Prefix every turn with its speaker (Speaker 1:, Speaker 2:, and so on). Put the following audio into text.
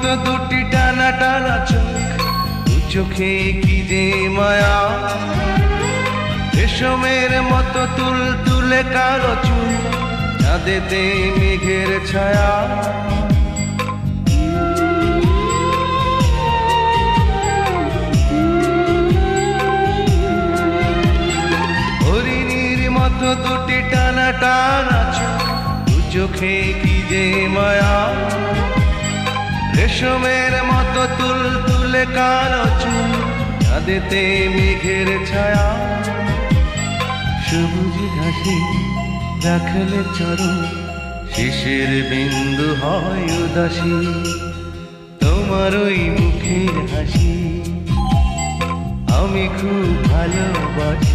Speaker 1: মতো দুটি টানা টানা চোখ, দু চোখে কি যে মায়া। রেশমের মতো তুল তুলে কালো চুল, চাঁদেতে মেঘের ছায়া। হরিণীর মতো দুটি টানা টানা চোখ, দু চোখে কি যে মায়া। রেশমের মতো তুল তুলে কালো চুল, চাঁদেতে মেঘের ছায়া। সবুজ ঘাসে রাখলে চরণ, শিশির বিন্দু হয় উদাসী। তোমার ওই মুখের হাসি আমি খুব ভালোবাসি।